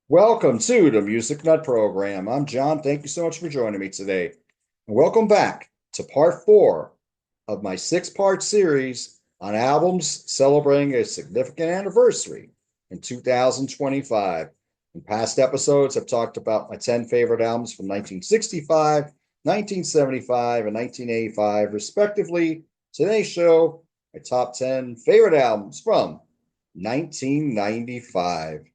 Welcome to the Music Nut Program. I'm John. Thank you so much for joining me today. And welcome back to part four of my six-part series on albums celebrating a significant anniversary in 2025. In past episodes, I've talked about my 10 favorite albums from 1965, 1975, and 1985, respectively. Today's show, my top 10 favorite albums from 1995.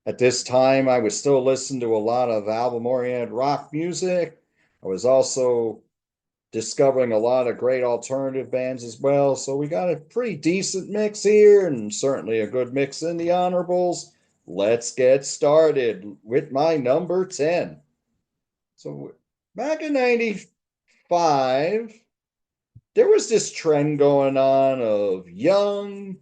At this time, I was still listening to a lot of album-oriented rock music. I was also discovering a lot of great alternative bands as well. So we got a pretty decent mix here and certainly a good mix in the honorables. Let's get started with my number 10. So back in 95, there was this trend going on of young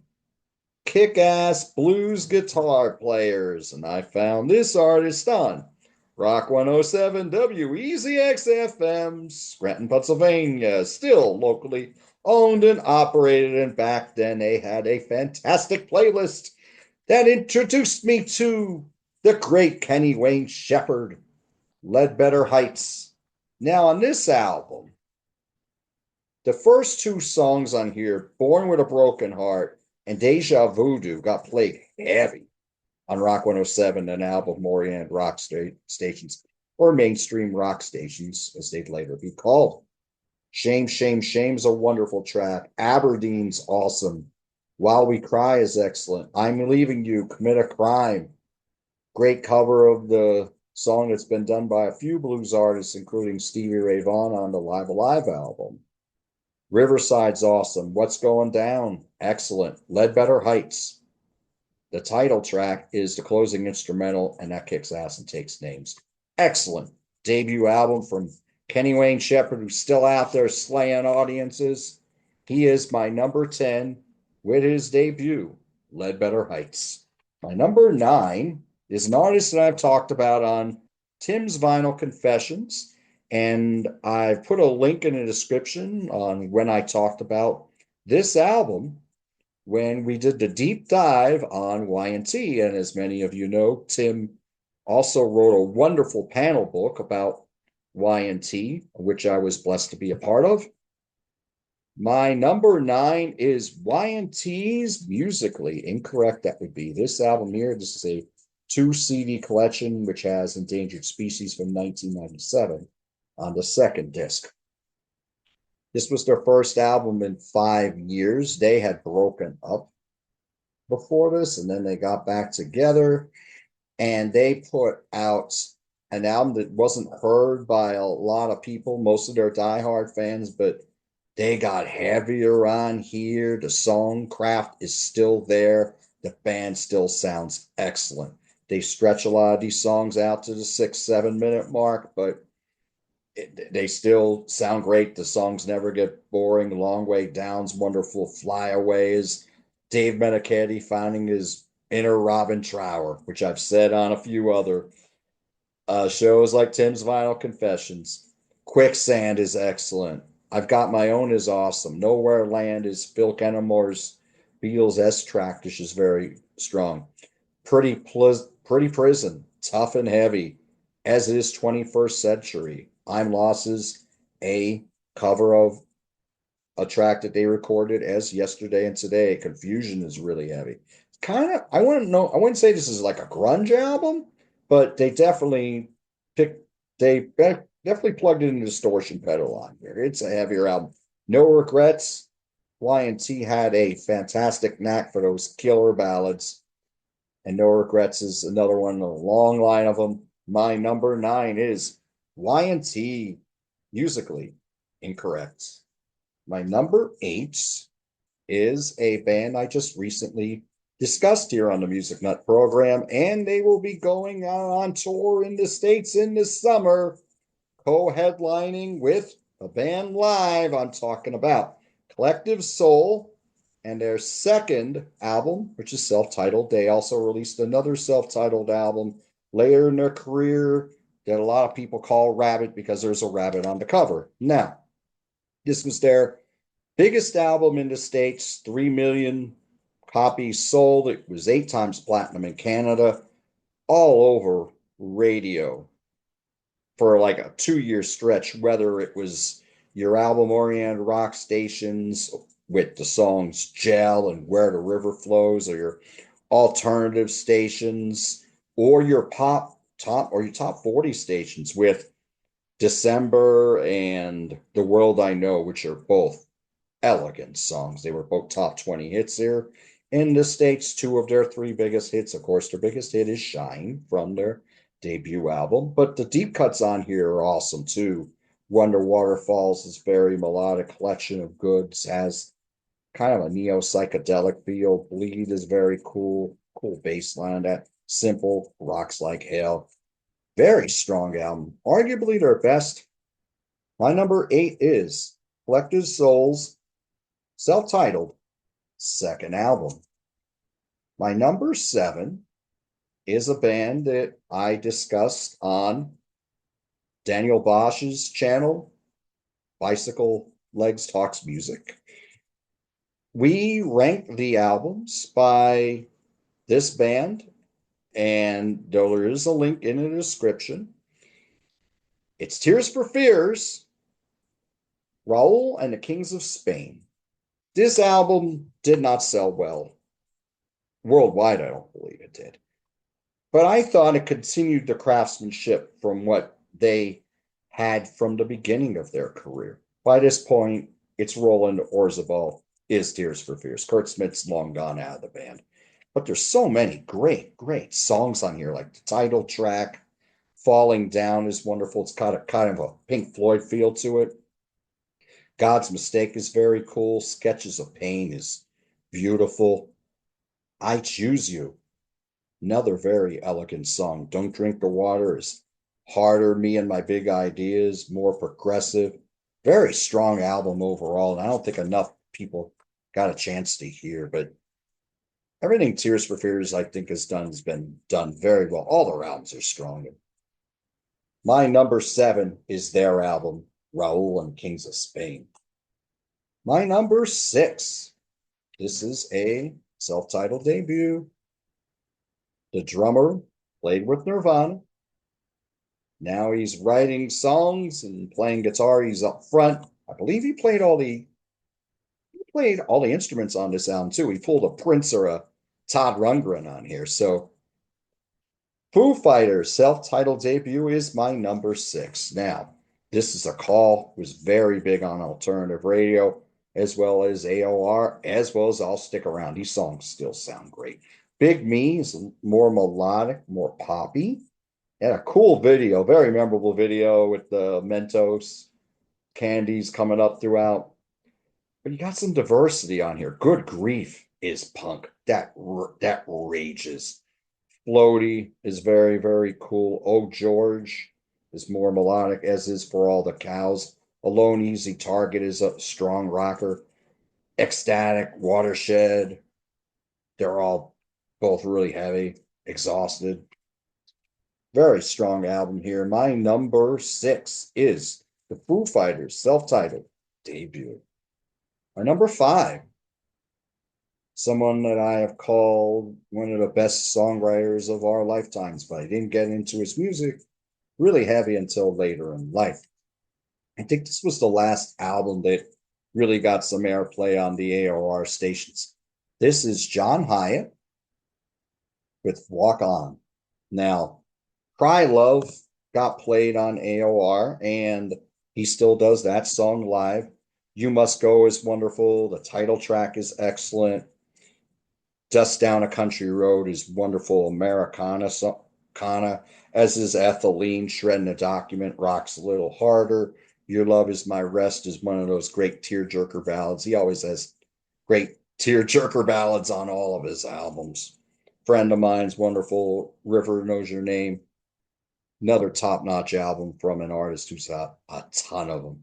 kick-ass blues guitar players, and I found this artist on Rock 107 WEZX-FM, Scranton, Pennsylvania, still locally owned and operated, and back then they had a fantastic playlist that introduced me to the great Kenny Wayne Shepherd, Ledbetter Heights. Now on this album, the first two songs on here, Born with a Broken Heart and Deja Voodoo, got played heavy on Rock 107 and album oriented rock stations, or mainstream rock stations, as they'd later be called. Shame, Shame, Shame's a wonderful track. Aberdeen's awesome. While We Cry is excellent. I'm Leaving You, Commit a Crime. Great cover of the song that's been done by a few blues artists, including Stevie Ray Vaughan on the Live Alive album. Riverside's awesome. What's Going Down? Excellent. Ledbetter Heights. The title track is the closing instrumental, and that kicks ass and takes names. Excellent. Debut album from Kenny Wayne Shepherd, who's still out there slaying audiences. He is my number 10 with his debut, Ledbetter Heights. My number 9 is an artist that I've talked about on Tim's Vinyl Confessions. And I've put a link in the description on when I talked about this album when we did the deep dive on Y&T. And as many of you know, Tim also wrote a wonderful panel book about Y&T, which I was blessed to be a part of. My number 9 is Y&T's Musically Incorrect. That would be this album here. This is a 2 CD collection, which has Endangered Species from 1997 on the second disc. This was their first album in 5 years. They had broken up before this, and then they got back together, and they put out an album that wasn't heard by a lot of people, most of their diehard fans, but they got heavier on here. The song craft is still there. The band still sounds excellent. They stretch a lot of these songs out to the 6, 7 minute mark, but they still sound great. The songs never get boring. Long Way Down's wonderful. Flyaways. Dave Meniketti finding his inner Robin Trower, which I've said on a few other shows like Tim's Vinyl Confessions. Quicksand is excellent. I've Got My Own is awesome. Nowhere Land is Phil Kennemore's Beatles S track, which is very strong. Pretty Prison, tough and heavy, as is 21st Century. I'm Losses, a cover of a track that they recorded as Yesterday and Today. Confusion is really heavy. Kind of, I wouldn't know, I wouldn't say this is like a grunge album, but they definitely picked, definitely plugged in a distortion pedal on here. It's a heavier album. No Regrets. Y&T had a fantastic knack for those killer ballads, and No Regrets is another one in a long line of them. My number 9 is Y&T, Musically Incorrect. My number 8 is a band I just recently discussed here on the Music Nut program, and they will be going on tour in the States in the summer, co-headlining with a band live. I'm talking about Collective Soul and their second album, which is self-titled. They also released another self-titled album later in their career that a lot of people call Rabbit because there's a rabbit on the cover. Now, this was their biggest album in the States, 3 million copies sold. It was 8 times platinum in Canada. all over radio for like a 2 year stretch, whether it was your album oriented rock stations with the songs Gel and Where the River Flows, or your alternative stations, or your top 40 stations with December and The World I Know, which are both elegant songs. They were both top 20 hits here. In the States, two of their three biggest hits. Of course, their biggest hit is Shine from their debut album, but the deep cuts on here are awesome too. Wonder Waterfalls is very melodic collection of goods, has kind of a neo psychedelic feel. Bleed is very cool bass line. That simple rocks like hell. Very strong album. Arguably their best. My number 8 is Collective Souls, self-titled second album. My number 7 is a band that I discussed on Daniel Bosch's channel, Bicycle Legs Talks Music. We ranked the albums by this band, and there is a link in the description. It's Tears for Fears, Raul and the Kings of Spain. This album did not sell well worldwide, I don't believe it did. But I thought it continued the craftsmanship from what they had from the beginning of their career. By this point, it's Roland Orzabal is Tears for Fears. Kurt Smith's long gone out of the band. But there's so many great songs on here, like the title track, Falling Down is wonderful. It's got a kind of a Pink Floyd feel to it. God's Mistake is very cool. Sketches of Pain is beautiful. I Choose You, another very elegant song. Don't Drink the Water is harder. Me and My Big Ideas, more progressive. Very strong album overall. And I don't think enough people got a chance to hear, but everything Tears for Fears, I think, has been done very well. All their albums are strong. My number 7 is their album, Raul and Kings of Spain. My number 6, this is a self-titled debut. The drummer played with Nirvana. Now he's writing songs and playing guitar. He's up front. I believe he played all the instruments on this album too. He pulled a Prince or a Todd Rundgren on here. So Foo Fighters self-titled debut is my number 6. Now, this is a call, was very big on alternative radio, as well as AOR, as well as I'll Stick Around. These songs still sound great. Big Me is more melodic, more poppy. And a cool video, very memorable video with the Mentos candies coming up throughout. But you got some diversity on here. Good Grief is punk. That rages. Floaty is very cool. Oh George is more melodic, as is For All the Cows. Alone Easy Target is a strong rocker. Ecstatic, Watershed. They're all both really heavy. Exhausted. Very strong album here. My number 6 is the Foo Fighters self-titled debut. My number 5, someone that I have called one of the best songwriters of our lifetimes, but I didn't get into his music really heavy until later in life. I think this was the last album that really got some airplay on the AOR stations. This is John Hiatt with Walk On. Now, Cry Love got played on AOR, and he still does that song live. You Must Go is wonderful. The title track is excellent. Dust Down a Country Road is wonderful. Americana, as is Ethylene. Shredding a Document rocks a little harder. Your Love Is My Rest is one of those great tearjerker ballads. He always has great tearjerker ballads on all of his albums. Friend of Mine's wonderful. River Knows Your Name. Another top-notch album from an artist who's got a ton of them.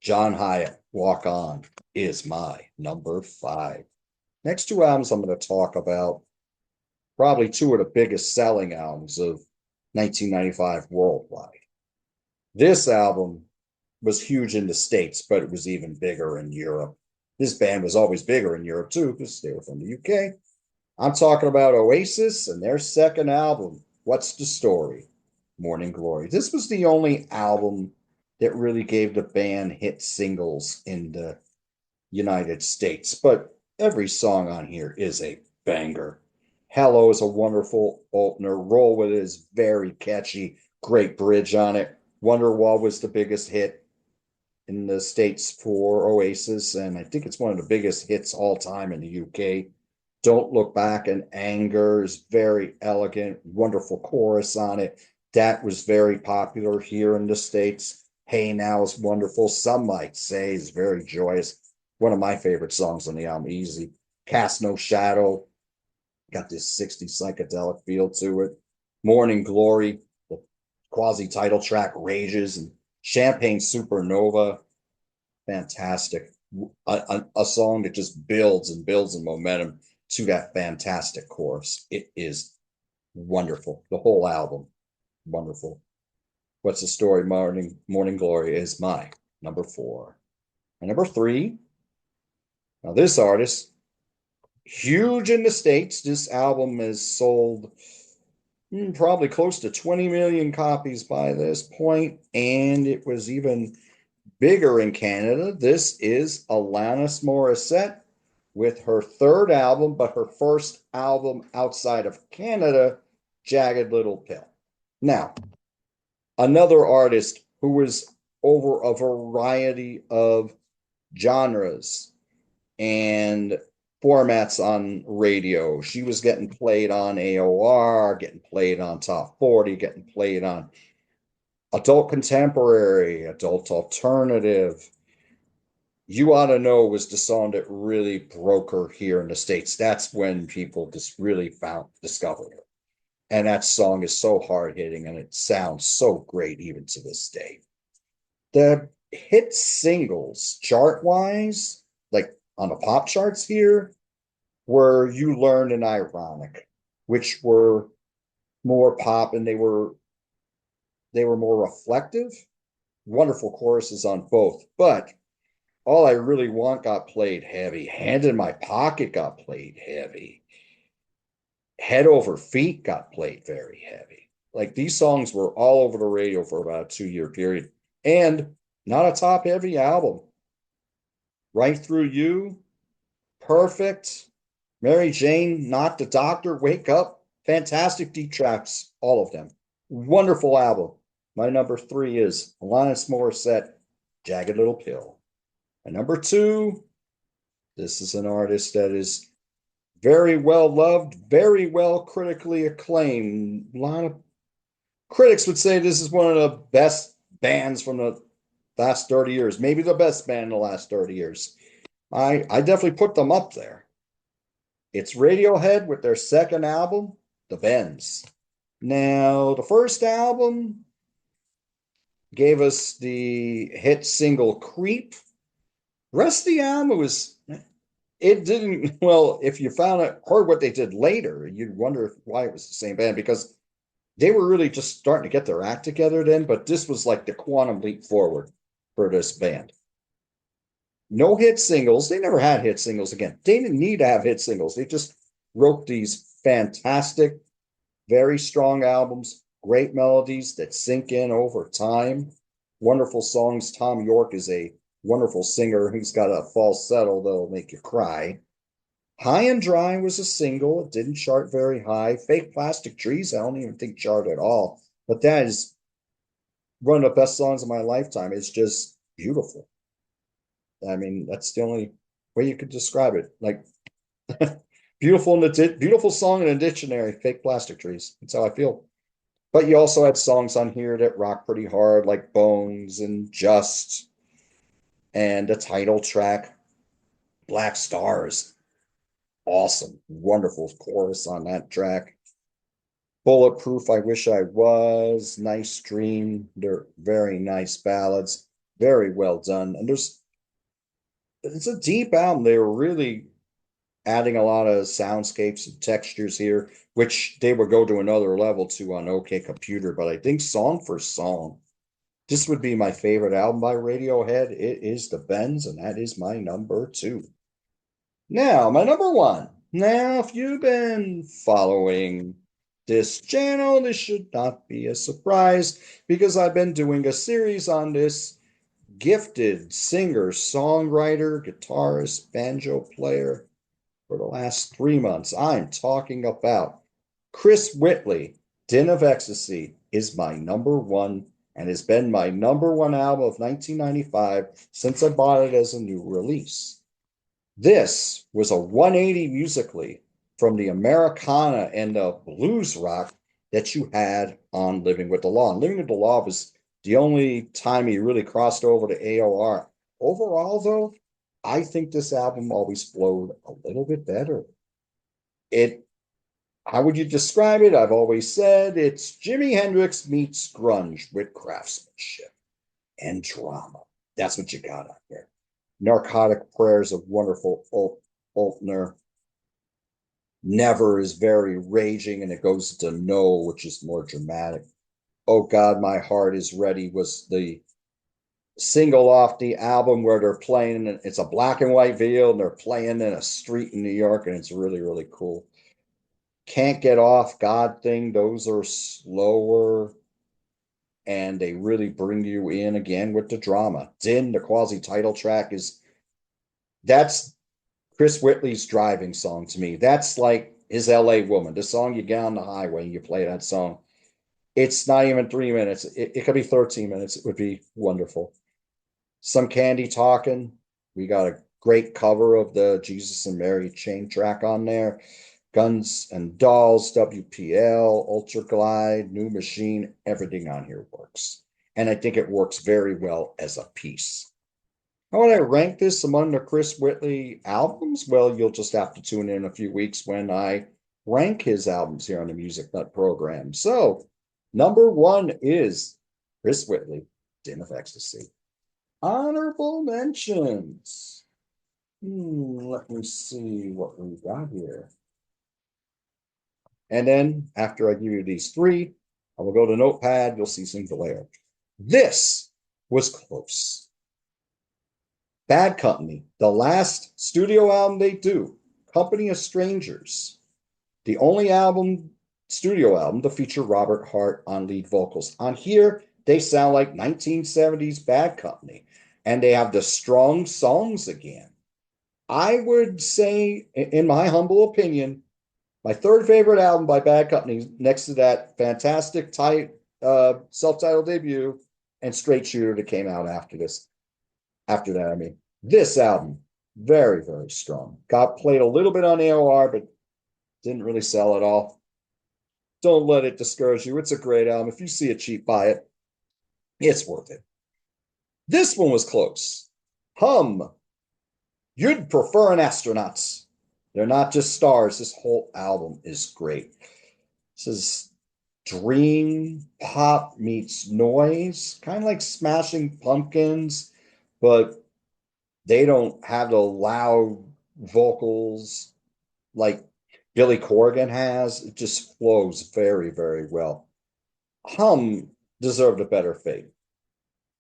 John Hiatt, Walk On, is my number 5. Next 2 albums I'm going to talk about, probably 2 of the biggest selling albums of 1995 worldwide. This album was huge in the States, but it was even bigger in Europe. This band was always bigger in Europe too, because they were from the UK. I'm talking about Oasis and their second album, What's the Story? Morning Glory. This was the only album that really gave the band hit singles in the United States, but every song on here is a banger. Hello is a wonderful opener. Roll With It is very catchy. Great bridge on it. Wonderwall was the biggest hit in the States for Oasis, and I think it's one of the biggest hits all time in the UK. Don't Look Back in Anger is very elegant, wonderful chorus on it. That was very popular here in the States. Hey Now is wonderful. Some might say is very joyous. One of my favorite songs on the album, easy. Cast No Shadow, got this 60s psychedelic feel to it. Morning Glory, the quasi title track, Rages, and Champagne Supernova, fantastic. A song that just builds and builds in momentum to that fantastic chorus. It is wonderful. The whole album, wonderful. What's the Story? Morning Glory is my number 4. And number 3, now this artist, huge in the States. This album has sold probably close to 20 million copies by this point, and it was even bigger in Canada. This is Alanis Morissette with her third album, but her first album outside of Canada, Jagged Little Pill. Now, another artist who was over a variety of genres and formats on radio. She was getting played on AOR, getting played on Top 40, getting played on adult contemporary, adult alternative. You Ought to Know was the song that really broke her here in the States. That's when people just really discovered her. And that song is so hard hitting and it sounds so great even to this day. The hit singles chart wise, like on the pop charts here, were You Learned and Ironic, which were more pop and they were more reflective. Wonderful choruses on both, but All I Really Want got played heavy. Hand in My Pocket got played heavy. Head Over Feet got played very heavy. Like these songs were all over the radio for about a 2-year period. And not a top heavy album. Right Through You, Perfect, Mary Jane, Not the Doctor, Wake Up, fantastic deep tracks, all of them. Wonderful album. My number 3 is Alanis Morissette, Jagged Little Pill. And number 2, this is an artist that is very well loved, very well critically acclaimed. A lot of critics would say this is one of the best bands from the last 30 years, maybe the best band in the last 30 years. I definitely put them up there. It's Radiohead with their second album, The Bends. Now, the first album gave us the hit single Creep. The rest of the album was, it didn't, well, if you heard what they did later, you'd wonder why it was the same band because they were really just starting to get their act together then, but this was like the quantum leap forward for this band. No hit singles. They never had hit singles again. They didn't need to have hit singles. They just wrote these fantastic, very strong albums, great melodies that sink in over time, wonderful songs. Tom York is a wonderful singer. He's got a falsetto that'll make you cry. High and Dry was a single. It didn't chart very high. Fake Plastic Trees, I don't even think charted at all. But that is one of the best songs of my lifetime. It's just beautiful. I mean, that's the only way you could describe it. Like beautiful song in a dictionary, Fake Plastic Trees. That's how I feel. But you also had songs on here that rock pretty hard, like Bones and Just, and the title track, Black Stars. Awesome, wonderful chorus on that track. Bulletproof, I Wish I Was, Nice Dream. They're very nice ballads, very well done. And it's a deep album. They were really adding a lot of soundscapes and textures here, which they would go to another level to on OK Computer. But I think song for song, this would be my favorite album by Radiohead. It is The Bends, and that is my number 2. Now, my number 1. Now, if you've been following this channel, this should not be a surprise because I've been doing a series on this gifted singer, songwriter, guitarist, banjo player for the last 3 months. I'm talking about Chris Whitley. Din of Ecstasy is my number one and has been my number one album of 1995 since I bought it as a new release. This was a 180 musically from the Americana and the blues rock that you had on Living with the Law. And Living with the Law was the only time he really crossed over to AOR. Overall, though, I think this album always flowed a little bit better. It, how would you describe it? I've always said it's Jimi Hendrix meets grunge with craftsmanship and drama. That's what you got out there. Narcotic Prayers of Wonderful Opener. Never is very raging and it goes to No, which is more dramatic. Oh God, My Heart is Ready was the single off the album where they're playing. It's a black and white video and they're playing in a street in New York and it's really, really cool. Can't Get Off, God Thing, those are slower and they really bring you in again with the drama. Din, the quasi title track, that's Chris Whitley's driving song to me. That's like his LA Woman, the song you get on the highway and you play that song. It's not even 3 minutes. It could be 13 minutes. It would be wonderful. Some Candy Talking. We got a great cover of the Jesus and Mary Chain track on there. Guns and Dolls, WPL, Ultra Glide, New Machine, everything on here works. And I think it works very well as a piece. How would I rank this among the Chris Whitley albums? Well, you'll just have to tune in a few weeks when I rank his albums here on the Music Nut program. So, number one is Chris Whitley, Din of Ecstasy. Honorable mentions. Let me see what we got here. And then after I give you these three, I will go to Notepad. You'll see some glare. This was close. Bad Company, the last studio album they do, Company of Strangers, the only studio album to feature Robert Hart on lead vocals. On here, they sound like 1970s Bad Company, and they have the strong songs again. I would say, in my humble opinion, my third favorite album by Bad Company, next to that fantastic self-titled debut and Straight Shooter that came out after this. After that, I mean, this album, very, very strong. Got played a little bit on AOR, but didn't really sell at all. Don't let it discourage you. It's a great album. If you see it cheap, buy it. It's worth it. This one was close. Hum. You'd prefer an Astronauts. They're not just stars. This whole album is great. This is dream pop meets noise, kind of like Smashing Pumpkins, but they don't have the loud vocals like Billy Corgan has. It just flows very, very well. Hum deserved a better fate.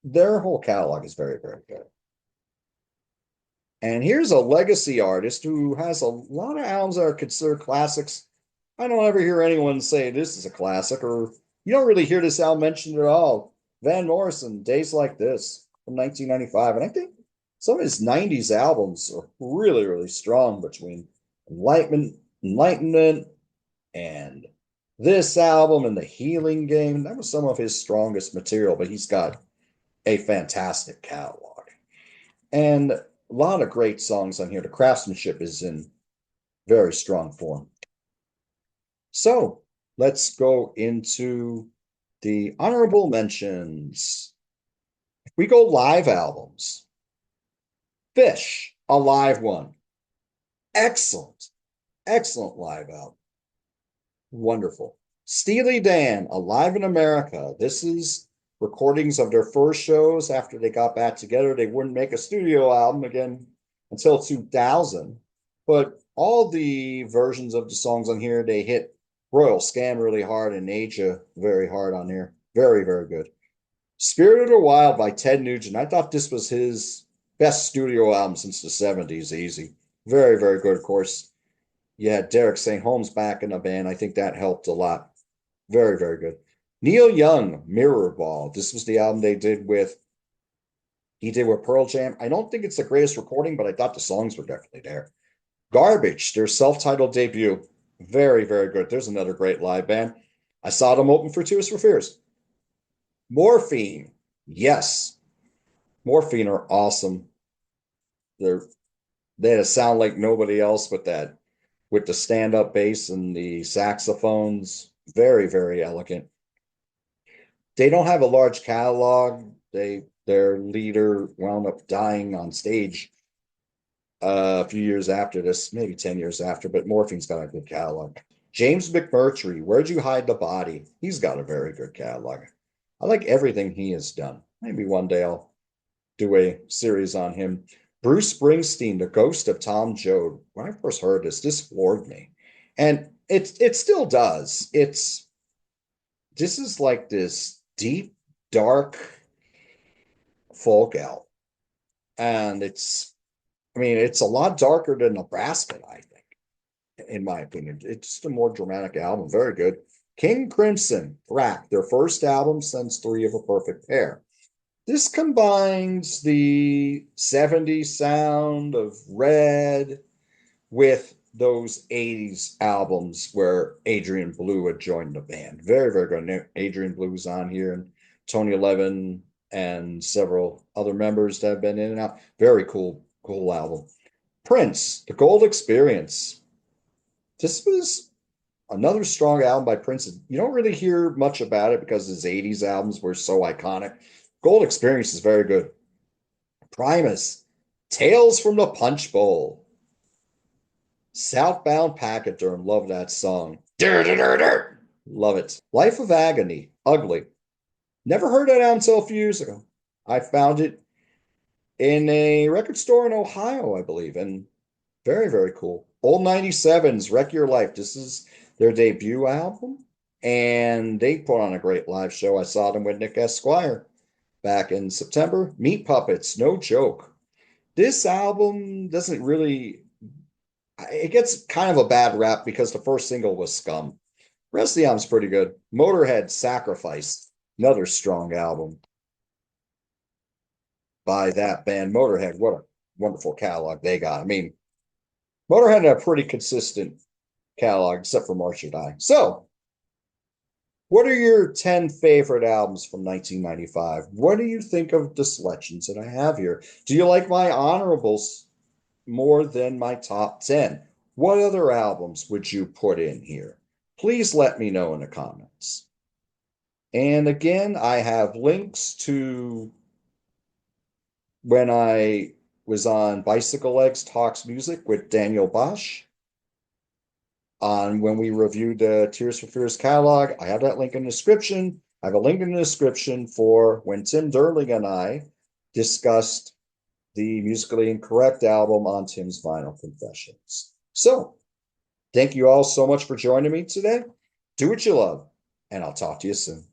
Their whole catalog is very, very good. And here's a legacy artist who has a lot of albums that are considered classics. I don't ever hear anyone say this is a classic, or you don't really hear this album mentioned at all. Van Morrison, Days Like This from 1995. And I think some of his 90s albums are really, really strong between Enlightenment and this album and The Healing Game. That was some of his strongest material, but he's got a fantastic catalog. And a lot of great songs on here. The craftsmanship is in very strong form. So let's go into the honorable mentions. If we go live albums, Phish, a live one. Excellent, excellent live album. Wonderful. Steely Dan, Alive in America. This is recordings of their first shows after they got back together. They wouldn't make a studio album again until 2000, but all the versions of the songs on here, they hit Royal Scam really hard and Aja very hard on here. Very, very good. Spirit of the Wild by Ted Nugent. I thought this was his best studio album since the 70s. Easy. Very, very good, of course. You had Derek St. Holmes back in the band. I think that helped a lot. Very, very good. Neil Young, Mirror Ball. This was the album he did with Pearl Jam. I don't think it's the greatest recording, but I thought the songs were definitely there. Garbage, their self-titled debut. Very, very good. There's another great live band. I saw them open for Tears for Fears. Morphine. Yes. Morphine are awesome. They're they had a sound like nobody else with the stand-up bass and the saxophones. Very, very elegant. They don't have a large catalog. Their leader wound up dying on stage a few years after this, maybe 10 years after, but Morphine's got a good catalog. James McMurtry, Where'd You Hide the Body? He's got a very good catalog. I like everything he has done. Maybe one day I'll do a series on him. Bruce Springsteen, The Ghost of Tom Joad. When I first heard this floored me. And it still does. This is like this deep, dark folk album. And I mean, it's a lot darker than Nebraska, I think, in my opinion. It's just a more dramatic album. Very good. King Crimson, Thrak, their first album since Three of a Perfect Pair. This combines the 70s sound of Red with those 80s albums where Adrian Blue had joined the band. Very, very good. Adrian Blue's on here, and Tony Levin and several other members that have been in and out. Very cool, cool album. Prince, The Gold Experience. This was another strong album by Prince. You don't really hear much about it because his 80s albums were so iconic. Gold Experience is very good. Primus, Tales from the Punch Bowl. Southbound Pachyderm, love that song. Love it. Life of Agony, Ugly. Never heard that album until a few years ago. I found it in a record store in Ohio, I believe, and very, very cool. Old 97's Wreck Your Life. This is their debut album, and they put on a great live show. I saw them with Nick Esquire back in September. Meat Puppets, No Joke. This album doesn't really, it gets kind of a bad rap because the first single was Scum. The rest of the album's pretty good. Motorhead, Sacrifice, another strong album by that band. Motorhead, what a wonderful catalog they got. I mean, Motorhead had a pretty consistent catalog, except for March or Die. So, what are your 10 favorite albums from 1995? What do you think of the selections that I have here? Do you like my honorables more than my top 10? What other albums would you put in here? Please let me know in the comments. And again, I have links to when I was on Bicycle Legs Talks Music with Daniel Bosch on when we reviewed the Tears for Fears catalog. I have that link in the description. I have a link in the description for when Tim Derling and I discussed the Musically Incorrect album on Tim's Vinyl Confessions. So, thank you all so much for joining me today. Do what you love, and I'll talk to you soon.